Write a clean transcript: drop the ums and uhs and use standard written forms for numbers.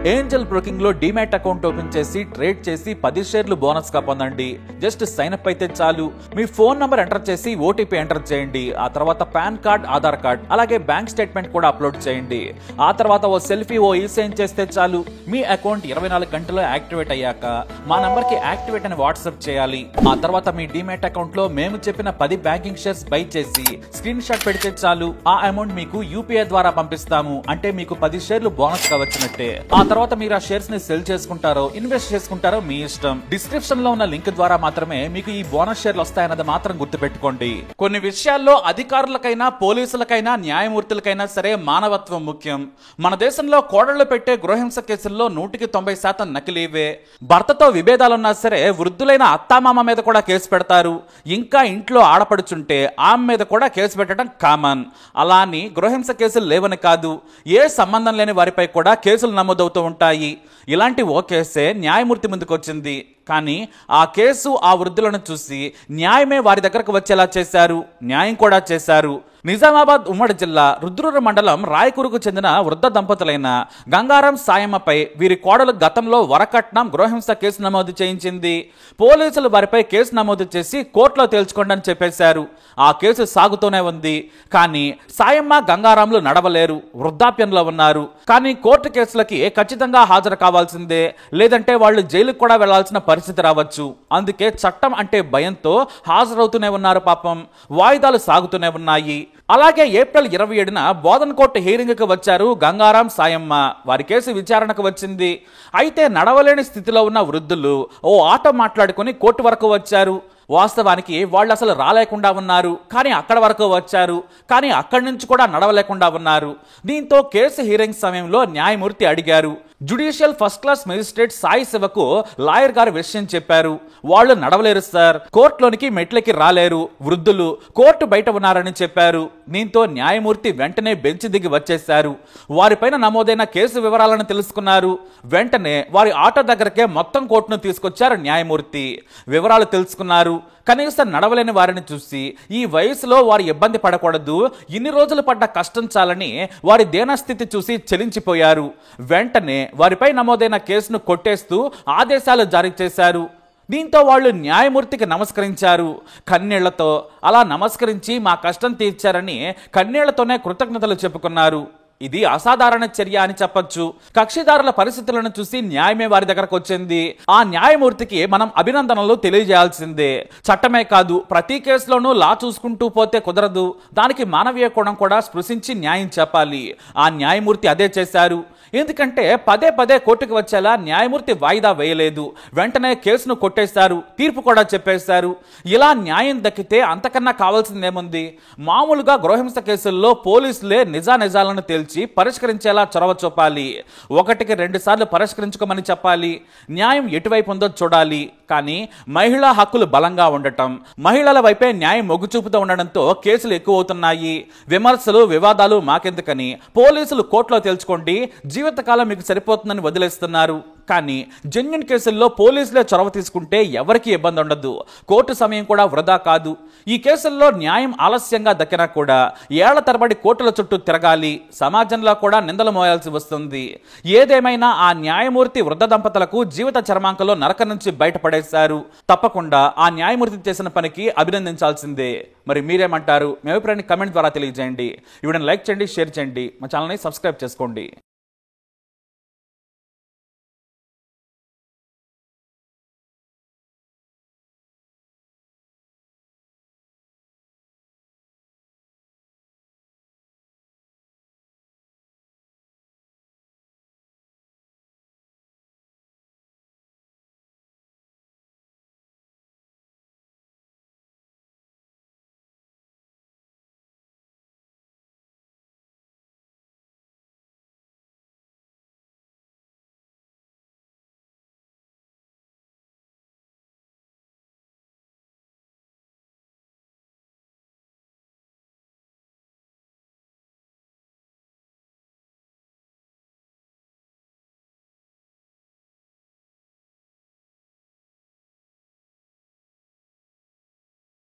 Angel broking లో demat account open చేసి trade చేసి 10 షేర్లు బోనస్ గా పొందండి. జస్ట్ సైన్ అప్ అయితే చాలు. మీ ఫోన్ నంబర్ ఎంటర్ చేసి ఓటీపీ ఎంటర్ చేయండి. ఆ తర్వాత పాన్ కార్డ్, ఆధార్ కార్డ్, అలాగే బ్యాంక్ స్టేట్మెంట్ కూడా అప్లోడ్ చేయండి. ఆ తర్వాత ఓ సెల్ఫీ, ఓ ఈ-సైన్ చేస్తే చాలు. మీ అకౌంట్ 24 గంటల్లో యాక్టివేట్ అయ్యాక మా నంబర్ కి యాక్టివేట్ అని వాట్సాప్ చేయాలి. ఆ తర్వాత మీ డీమ్యాట్ అకౌంట్ లో మేము చెప్పిన 10 బ్యాంకింగ్ షేర్స్ బై చేసి స్క్రీన్ షాట్ పెడితే చాలు. ఆ అమౌంట్ మీకు యూపీఐ ద్వారా పంపిస్తాము. అంటే మీకు 10 షేర్లు బోనస్ గా వచ్చినట్టే. ఆ తర్వాత మీరు ఆ షేర్స్ ని సెల్ చేసుకుంటారో ఇన్వెస్ట్ చేసుకుంటారో మీ ఇష్టం. డిస్క్రిప్షన్ లో ఉన్న లింక్ ద్వారా మాత్రమే మీకు ఈ బోనస్ షేర్లు వస్తాయన్నది మాత్రం గుర్తుపెట్టుకోండి. కొన్ని విషయాల్లో అధికారులకైనా పోలీసులకైనా న్యాయమూర్తులకైనా సరే మానవత్వం ముఖ్యం. మన దేశంలో కోడళ్లు పెట్టే గృహహింస కేసుల్లో 100% నకిలీవే. భర్తతో విభేదాలున్నా సరే వృద్ధులైన అత్తామామ మీద కూడా కేసు పెడతారు. ఇంకా ఇంట్లో ఆడపడుచుంటే ఆమె మీద కూడా కేసు పెట్టడం కామన్. అలా అని గృహహింస కేసులు లేవని కాదు, ఏ సంబంధం లేని వారిపై కూడా కేసులు నమోదవుతూ ఉంటాయి. ఇలాంటి ఓ కేసే న్యాయమూర్తి ముందుకు వచ్చింది. కానీ ఆ కేసు ఆ వృద్ధులను చూసి న్యాయమే వారి దగ్గరకు వచ్చేలా చేశారు, న్యాయం కూడా చేశారు. నిజామాబాద్ ఉమ్మడి జిల్లా రుద్రూరు మండలం రాయకూరుకు చెందిన వృద్ధ దంపతులైన గంగారం సాయమ్మపై వీరి కోడలు గతంలో వరకట్నం గృహహింస కేసు నమోదు చేయించింది. పోలీసులు వారిపై కేసు నమోదు చేసి కోర్టులో తేల్చుకోండి అని చెప్పేశారు. ఆ కేసు సాగుతూనే ఉంది. కానీ సాయమ్మ, గంగారాంలు నడవలేరు, వృద్ధాప్యంలో ఉన్నారు. కానీ కోర్టు కేసులకి ఖచ్చితంగా హాజరు కావాల్సిందే, లేదంటే వాళ్ళు జైలుకు కూడా వెళ్లాల్సిన పరిస్థితి రావచ్చు. అందుకే చట్టం అంటే భయంతో హాజరవుతూనే ఉన్నారు. పాపం వాయిదాలు సాగుతూనే ఉన్నాయి. అలాగే ఏప్రిల్ 27న బోధన్ కోర్టు హీరింగ్ కు వచ్చారు గంగారాం, సాయమ్మ. వారి కేసు విచారణకు వచ్చింది. అయితే నడవలేని స్థితిలో ఉన్న వృద్ధులు ఓ ఆటో మాట్లాడుకుని కోర్టు వరకు వచ్చారు. వాస్తవానికి వాళ్ళు అసలు రాలేకుండా ఉన్నారు, కానీ అక్కడ వరకు వచ్చారు. కానీ అక్కడి నుంచి కూడా నడవలేకుండా ఉన్నారు. దీంతో కేసు హీరింగ్ సమయంలో న్యాయమూర్తి అడిగారు. Judicial first class magistrate Sai శివకు లాయర్ గారు విషయం చెప్పారు. వాళ్ళు నడవలేరు సార్, కోర్టులోనికి మెట్లకి రాలేరు, వృద్ధులు కోర్టు బయట ఉన్నారని చెప్పారు. దీంతో న్యాయమూర్తి వెంటనే బెంచ్ దిగి వచ్చేశారు. వారిపైన నమోదైన కేసు వివరాలను తెలుసుకున్నారు. వెంటనే వారి ఆటో దగ్గరకే మొత్తం కోర్టును తీసుకొచ్చారు న్యాయమూర్తి. వివరాలు తెలుసుకున్నారు. కనీసం నడవలేని వారిని చూసి ఈ వయసులో వారు ఇబ్బంది పడకూడదు, ఇన్ని రోజులు పడ్డ కష్టం చాలని వారి దేనస్థితి చూసి చలించిపోయారు. వెంటనే వారిపై నమోదైన కేసును కొట్టేస్తూ ఆదేశాలు జారీ చేశారు. దీంతో వాళ్ళు న్యాయమూర్తికి నమస్కరించారు కన్నీళ్లతో. అలా నమస్కరించి మా కష్టం తీర్చారని కన్నీళ్లతోనే కృతజ్ఞతలు చెప్పుకున్నారు. ఇది అసాధారణ చర్య అని చెప్పొచ్చు. కక్షిదారుల పరిస్థితులను చూసి న్యాయమే వారి దగ్గరకు వచ్చింది. ఆ న్యాయమూర్తికి మనం అభినందనలు తెలియజేయాల్సిందే. చట్టమే కాదు, ప్రతి కేసులోనూ లా చూసుకుంటూ పోతే కుదరదు. దానికి మానవీయ కోణం కూడా స్పృశించి న్యాయం చెప్పాలి. ఆ న్యాయమూర్తి అదే చేశారు. ఎందుకంటే పదే పదే కోర్టుకు వచ్చేలా న్యాయమూర్తి వాయిదా వేయలేదు. వెంటనే కేసును కొట్టేశారు, తీర్పు కూడా చెప్పేశారు. ఇలా న్యాయం దక్కితే అంతకన్నా కావాల్సిందేముంది? మామూలుగా గృహహింస కేసుల్లో పోలీసులే నిజానిజాలను తేల్చి పరిష్కరించేలా చొరవ చూపాలి. 1కి 2 సార్లు పరిష్కరించుకోమని చెప్పాలి. న్యాయం ఎటువైపు ఉందో చూడాలి. కానీ మహిళా హక్కులు బలంగా ఉండటం, మహిళల వైపే న్యాయం మొగ్గుచూపుతూ ఉండడంతో కేసులు ఎక్కువ అవుతున్నాయి. విమర్శలు, వివాదాలు మాకెందుకని పోలీసులు కోర్టులో తేల్చుకోండి, జీవితకాలం మీకు సరిపోతుందని వదిలేస్తున్నారు. కానీ జెన్యున్ కేసుల్లో పోలీసులే చొరవ తీసుకుంటే ఎవరికి ఇబ్బంది ఉండదు, కోర్టు సమయం కూడా వృధా కాదు. ఈ కేసుల్లో న్యాయం ఆలస్యంగా దక్కినా కూడా ఏళ్ల తరబడి కోర్టుల చుట్టూ తిరగాలి, సమాజంలో కూడా నిందలు మోయాల్సి వస్తుంది. ఏదేమైనా ఆ న్యాయమూర్తి వృద్ధ దంపతులకు జీవిత చర్మాంకంలో నరకం నుంచి బయటపడేశారు. తప్పకుండా ఆ న్యాయమూర్తి చేసిన పనికి అభినందించాల్సిందే. మరి మీరేమంటారు? మీ అభిప్రాయాన్ని కమెంట్ ద్వారా తెలియజేయండి. వీడియోని లైక్ చేయండి, షేర్ చేయండి, మా ఛానల్ని సబ్స్క్రైబ్ చేసుకోండి.